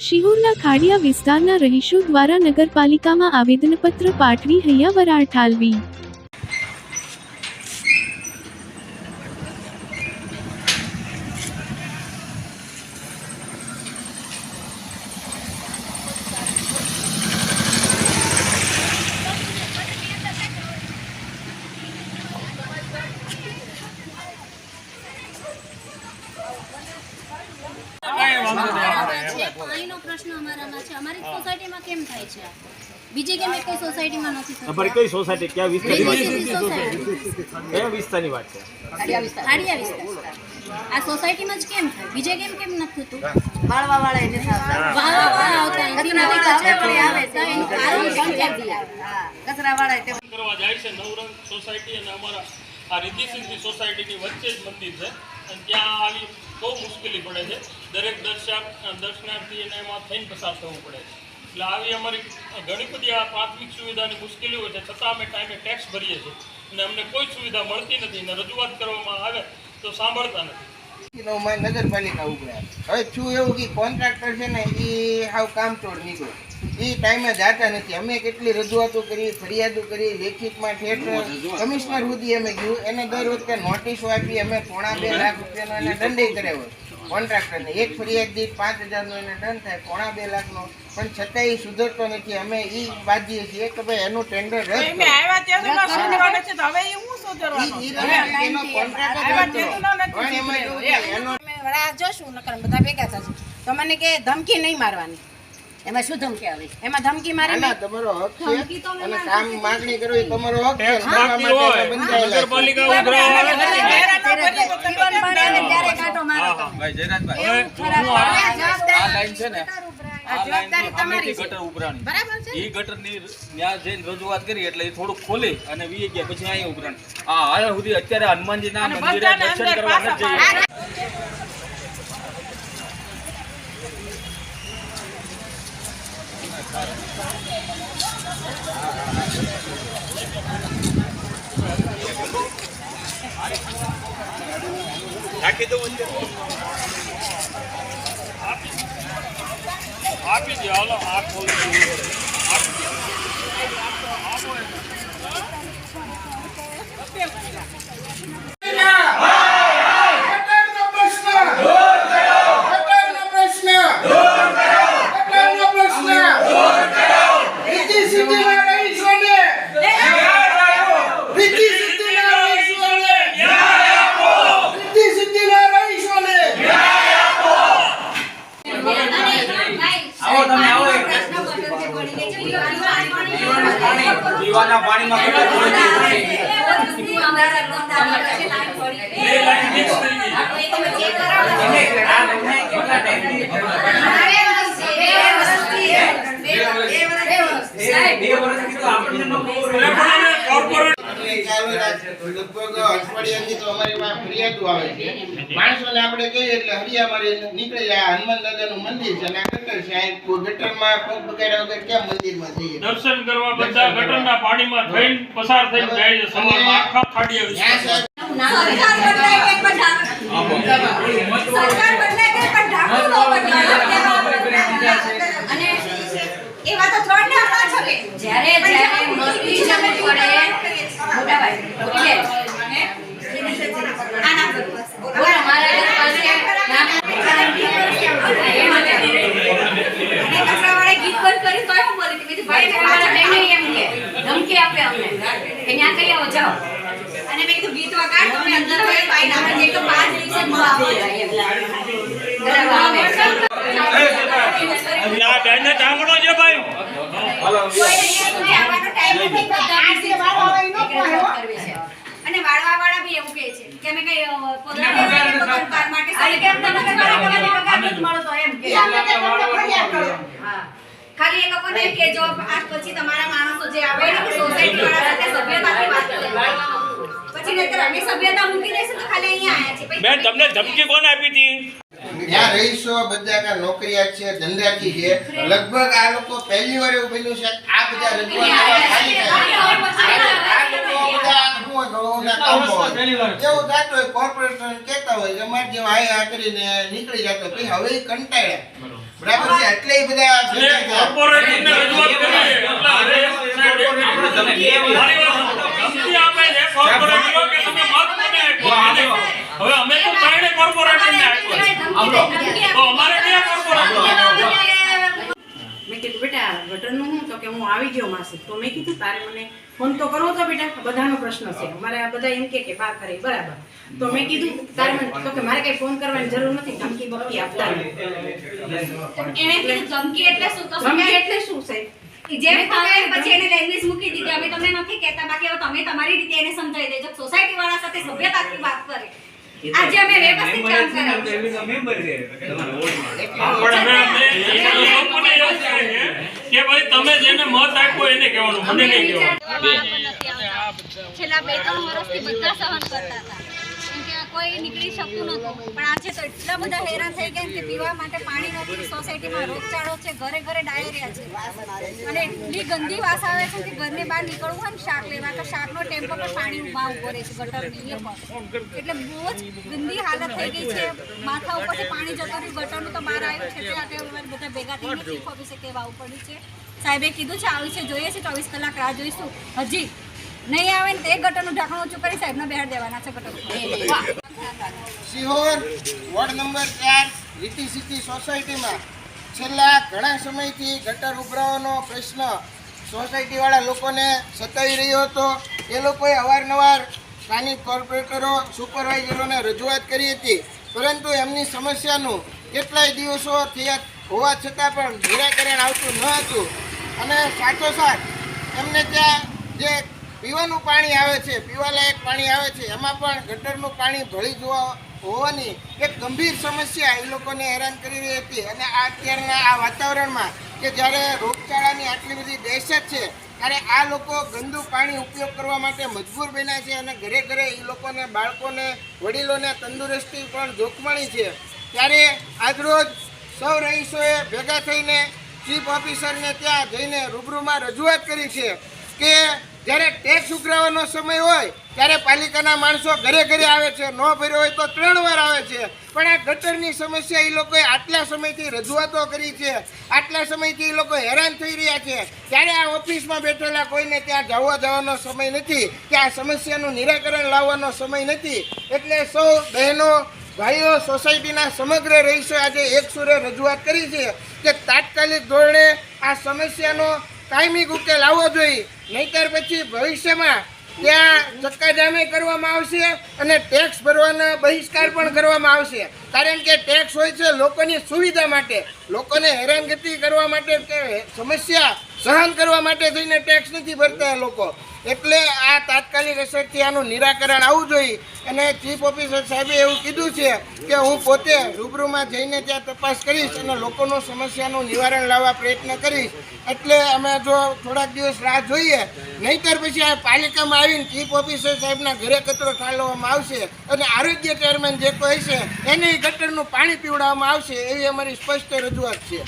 શિહોરના ખાડિયા વિસ્તારના રહીશો દ્વારા નગરપાલિકામાં આવેદનપત્ર પાઠવી હૈયાવરાળ ઠાલવી. પાણીનો પ્રશ્ન અમારામાં છે. અમારી સોસાયટીમાં કેમ થાય છે? બીજી કેમ એક સોસાયટીમાં નથી થતું? તમારી કઈ સોસાયટી કયા વિસ્તારની વાત છે? ખાડિયા વિસ્તાર. આ સોસાયટીમાં જ કેમ થાય? બીજે કેમ નથી થતું? વાળવા નથી આવતા. આવે તો એનું કારણ શું છે? કચરાવાળા કરવા જાય છે. નવરંગ સોસાયટી અને અમારા આ રિદ્ધિ સિદ્ધિ સોસાયટીની વચ્ચે જ મંદિર છે અને ત્યાં આવી બહુ મુશ્કેલી પડે છે. દરેક દર્શનાર્થી એને એમાં થઈને પસાર થવું પડે છે. એટલે આવી અમારી ઘણી બધી આ પ્રાથમિક સુવિધાની મુશ્કેલીઓ છે, છતાં અમે ટાઈમે ટેક્સ ભરીએ છીએ અને અમને કોઈ સુવિધા મળતી નથી અને રજૂઆત કરવામાં આવે તો સાંભળતા નથી. નગરપાલિકા ઉભરાય હવે શું એવું કે કોન્ટ્રાક્ટર છે ને એ હાવ કામચોર નીકળ્યો. એ ટાઈમે જાતા નથી. અમે કેટલી રજૂઆતો કરી, ફરિયાદો કરી, લેખિતમાં ઠેઠ કમિશનર સુધી અમે ગયું. એને દર વખતે નોટિસો આપી. અમે 2.5 લાખ રૂપિયાનો એને દંડે કર્યો કોન્ટ્રાક્ટરને. એક ફરિયાદ દીઠ 5,000નો એને દંડ થાય, 2.5 લાખનો. પણ છતાં એ સુધરતો નથી. અમે એ બાંધીએ છીએ કે ભાઈ એનું ટેન્ડર રદ જોશું નકર બધા ભેગા થશે તો મને કે ધમકી નહીં મારવાની. એમાં શું ધમકી આવે? એમાં ધમકી મારે તમારો હક છે અને કામ માંગણી કરો એ તમારો હક છે. નગરપાલિકા રજૂઆત કરી એટલે એ થોડુંક ખોલી અને વી ગયા પછી અહીંયા ઉભરાણ. હાલ સુધી અત્યારે હનુમાનજી ના મંદિરે દર્શન કરવા નથી જઈએ. રાખી દો આપી દો. હાલો આ ખોલી પીવાના પાણીમાં માણસોને આપણે કહીએ એટલે હરિયા મારી નીકળી જાય. હનુમાન દાદાનું મંદિર છે અને ગટર છે. ગટરમાં પગ બગાડ્યા વગર કેમ મંદિરમાં જઈએ? દર્શન કરવા બધા ગટરના પાણીમાં થઈને પસાર થઈને જાય છે. સવારમાં આખા ખાડિયા વિસ્તાર એવા તો ત્રણ ને પાંચ હવે જ્યારે મોટી જમીન પડે મોટા ભાઈ આના બોલા મારા પાસે કચરાવાળે ગીત બંધ કરી તો હું બોલી કે ભાઈ મારા બેને એમ કે ધમકી આપે અમને કે ન્યા કઈ આવો જાઓ અને મેં કીધું ગીત વગાડ તમે અંદર હોય ભાઈ ના જે તો 5 દિવસે ન આવો આ બેને ચામડો છે ભાઈ. અને વાળવા બી એવું કહે છે કે અમે કઈ પોતાના માટે કેમ તમે મળો તો એમ કે હા ખાલી એ લોકોને કે જો આજ પછી તમારા માણસો જે આવે ને સોસાયટી વાળા સાથે સભ્યતાથી વાત કરે પછી નહીતર અમે સભ્યતા મૂકી દઈશું તો ખાલી અહીંયા આયા છે. બેન તમને ધમકી કોણ આપી હતી? ત્યાં રહીશો બધા કા નોકરિયાત છે, ધંધાથી છે. લગભગ આ લોકો પહેલી વાર એવું બન્યું છે આ બધા રજૂઆત એવું થતું હોય. કોર્પોરેશન કહેતા હોય અમારે જેવા આયા કરીને નીકળી જતો પછી હવે કંટાળ્યા બરાબર છે એટલે ઈ બધા એટલે કોર્પોરેટરને રજૂઆત કરી છે એટલે હવે ધમકી આપે છે કોર્પોરેટરો કે તમે મત કોને આપ્યો. હવે અમે તો ત્રણે કોર્પોરેટરને આપ્યો તો અમારે ક્યાં કોર્પોરેટર મેં કીધું બેટા ગટરનું શું તો કે હું આવી ગયો માસી તો મેં કીધું તારે મને ફોન તો કરવો તો બેટા બધાનો પ્રશ્ન છે અમારે આ બધા એમ કે બહાર કરે બરાબર તો મેં કીધું તારે મને તો કે મારે કઈ ફોન કરવાની જરૂર નથી ધમકી બમકી આપતા એને કીધું ધમકી એટલે શું તો ધમકી એટલે શું છે જેમ તમે પછી એને લેંગ્વેજ મૂકી દીધી અમે તમને નથી કહેતા બાકી હવે તમે તમારી રીતે એને સમજાવી દેજો સોસાયટી વાળા સાથે સભ્યતાથી વાત કરે આજે અમે વ્યવસ્થિત કામ કરાવ્યું પણ હવે અમે એ લોકોને એવું કહે છે કે ભાઈ તમે જેને મત આપ્યો એને કહેવાનું મને નહીં કહેવાનું. છેલ્લા 2-3 વર્ષથી બધા સહન કરતા હતા કેમ કે કોઈ નીકળી શકતું નહોતું પણ આજે તો એટલા બધા હેરાન થઈ ગયા કે પીવા માટે પાણી નથી સોસાયટીમાં રોગચાળો છે ઘરે ઘરે ડાયરિયા છે અને એટલી ગંદી વાસ આવે છે કે ઘરની બહાર નીકળવું હોય ને શાક લેવા તો શાકનો ટેમ્પો પર પાણી ઉભા રહે છે ગટરની એ પણ એટલે બહુ જ ગંદી હાલત થઈ ગઈ છે માથા ઉપરથી પાણી જતું રહ્યું ગટરનું તો બહાર આવ્યું છે ત્યાં બધા ભેગા થઈને ચીફ ઓફિસે કહેવા આવવું પડ્યું છે સાહેબે કીધું છે આવી છે જોઈએ છે 24 કલાક રાહ જોઈશું હજી નહીં આવે ને તે ગટરનું ઢાંકણું ઊંચું કરી સાહેબને બેહાડ દેવાના છે ગટર સિહોર વોર્ડ નંબર 4 રીતિ સિટી સોસાયટીમાં છેલ્લા ઘણા સમયથી ગટર ઉભરાવાનો પ્રશ્ન સોસાયટીવાળા લોકોને સતાવી રહ્યો હતો. એ લોકોએ અવારનવાર સ્થાનિક કોર્પોરેટરો સુપરવાઇઝરોને રજૂઆત કરી હતી પરંતુ એમની સમસ્યાનું કેટલાય દિવસો થયા હોવા છતાં પણ નિરાકરણ આવતું ન હતું અને સાથોસાથ એમને ત્યાં જે પીવાનું પાણી આવે છે પીવાલાયક પાણી આવે છે એમાં પણ ગટરનું પાણી ભળી જવા હોવાની એક ગંભીર સમસ્યા એ લોકોને હેરાન કરી રહી હતી અને અત્યારના આ વાતાવરણમાં કે જ્યારે રોગચાળાની આટલી બધી દહેશત છે ત્યારે આ લોકો ગંદુ પાણી ઉપયોગ કરવા માટે મજબૂર બન્યા છે અને ઘરે ઘરે એ લોકોને બાળકોને વડીલોને તંદુરસ્તી પણ જોખમાણી છે. ત્યારે આજરોજ સૌ રહીશોએ ભેગા થઈને ચીફ ઓફિસરને ત્યાં જઈને રૂબરૂમાં રજૂઆત કરી છે કે જ્યારે ટેક્સ ઉઘરાવવાનો સમય હોય ત્યારે પાલિકાના માણસો ઘરે ઘરે આવે છે, ન ભર્યો હોય તો 3 વાર આવે છે પણ આ ગટરની સમસ્યા એ લોકોએ આટલા સમયથી રજૂઆતો કરી છે, આટલા સમયથી એ લોકો હેરાન થઈ રહ્યા છે ત્યારે આ ઓફિસમાં બેઠેલા કોઈને ત્યાં જવાનો સમય નથી કે આ સમસ્યાનું નિરાકરણ લાવવાનો સમય નથી. એટલે સૌ બહેનો ભાઈઓ સોસાયટીના સમગ્ર રહીશો આજે એક સુરે રજૂઆત કરી છે કે તાત્કાલિક ધોરણે આ સમસ્યાનો કાયમી ઉકેલ આવવો જોઈએ નહીતર પછી ભવિષ્યમાં ત્યાં ચક્કાજામે કરવામાં આવશે અને ટેક્સ ભરવાનો બહિષ્કાર પણ કરવામાં આવશે. કારણ કે ટેક્સ હોય છે લોકોની સુવિધા માટે, લોકોને હેરાનગતિ કરવા માટે કે સમસ્યા સહન કરવા માટે થઈને ટેક્સ નથી ભરતા લોકો. એટલે આ તાત્કાલિક અસરથી આનું નિરાકરણ આવવું જોઈએ અને ચીફ ઓફિસર સાહેબે એવું કીધું છે કે હું પોતે રૂબરૂમાં જઈને ત્યાં તપાસ કરીશ અને લોકોનો સમસ્યાનું નિવારણ લાવવા પ્રયત્ન કરીશ. એટલે અમે જો થોડાક દિવસ રાહ જોઈએ નહીંતર પછી આ પાલિકામાં આવીને ચીફ ઓફિસર સાહેબના ઘરે કચરો ઠાલવવામાં આવશે અને આરોગ્ય ચેરમેન જે કોઈ છે એને ગટરનું પાણી પીવડાવવામાં આવશે એવી અમારી સ્પષ્ટ રજૂઆત છે.